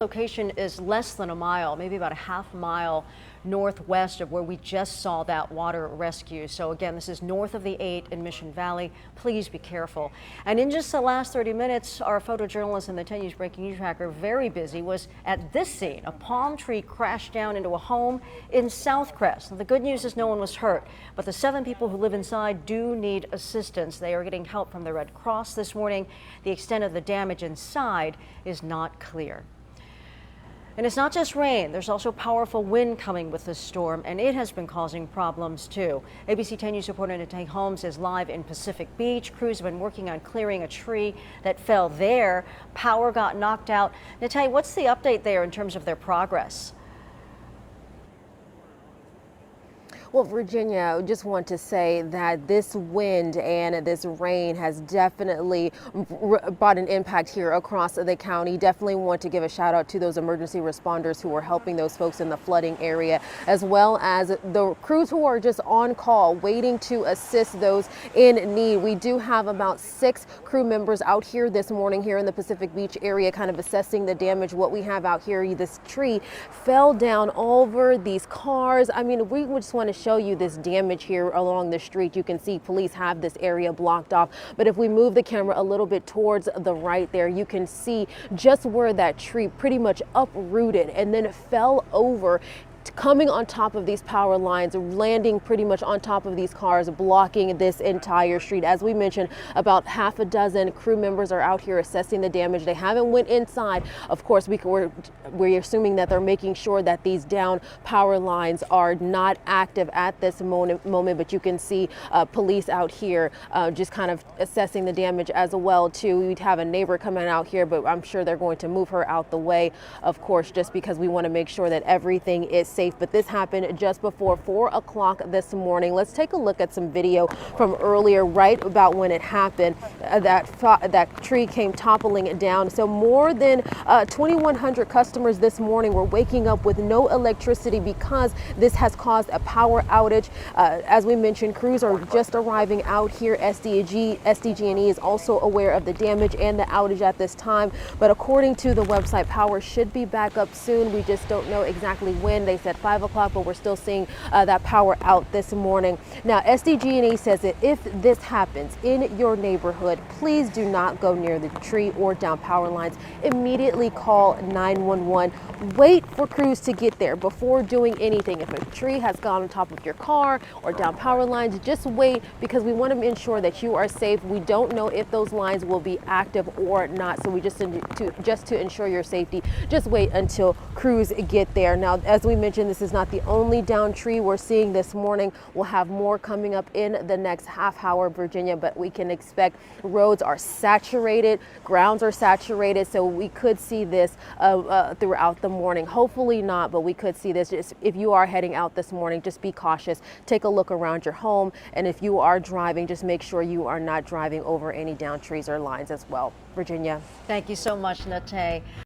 Location is less than a mile, maybe about a half mile northwest of where we just saw that water rescue. So again, this is north of the 8 in Mission Valley. Please be careful. And in just the last 30 minutes, our photojournalist and the 10 News Breaking News Tracker, very busy, was at this scene. A palm tree crashed down into a home in Southcrest. Now, the good news is no one was hurt, but the 7 people who live inside do need assistance. They are getting help from the Red Cross this morning. The extent of the damage inside is not clear. And it's not just rain, there's also powerful wind coming with this storm, and it has been causing problems too. ABC 10 News reporter Natay Holmes is live in Pacific Beach. Crews have been working on clearing a tree that fell there. Power got knocked out. Natay, what's the update there in terms of their progress? Well, Virginia, I just want to say that this wind and this rain has definitely brought an impact here across the county. Definitely want to give a shout out to those emergency responders who are helping those folks in the flooding area, as well as the crews who are just on call waiting to assist those in need. We do have about 6 crew members out here this morning here in the Pacific Beach area, kind of assessing the damage. What we have out here, this tree fell down over these cars. I mean, we just want to show you this damage here along the street. You can see police have this area blocked off, but if we move the camera a little bit towards the right there, you can see just where that tree pretty much uprooted and then fell over, coming on top of these power lines, landing pretty much on top of these cars, blocking this entire street. As we mentioned, about half a dozen crew members are out here assessing the damage. They haven't went inside. Of course, we're assuming that they're making sure that these down power lines are not active at this moment, but you can see police out here just kind of assessing the damage as well too. We'd have a neighbor coming out here, but I'm sure they're going to move her out the way, of course, just because we want to make sure that everything is safe. But this happened just before 4 o'clock this morning. Let's take a look at some video from earlier, right about when it happened. That tree came toppling down. So more than 2,100 customers this morning were waking up with no electricity because this has caused a power outage. As we mentioned, crews are just arriving out here. SDG&E is also aware of the damage and the outage at this time. But according to the website, power should be back up soon. We just don't know exactly when. They said 5 o'clock, but we're still seeing that power out this morning. Now, SDG&E says that if this happens in your neighborhood, please do not go near the tree or down power lines. Immediately call 911. Wait for crews to get there before doing anything. If a tree has gone on top of your car or down power lines, just wait, because we want to ensure that you are safe. We don't know if those lines will be active or not, so we just to ensure your safety, just wait until crews get there. Now, as we mentioned, this is not the only down tree we're seeing this morning. We'll have more coming up in the next half hour, Virginia, but we can expect roads are saturated, grounds are saturated, so we could see this throughout the morning. Hopefully not, but we could see this. Just if you are heading out this morning, just be cautious. Take a look around your home, and if you are driving, just make sure you are not driving over any down trees or lines as well. Virginia. Thank you so much, Natay.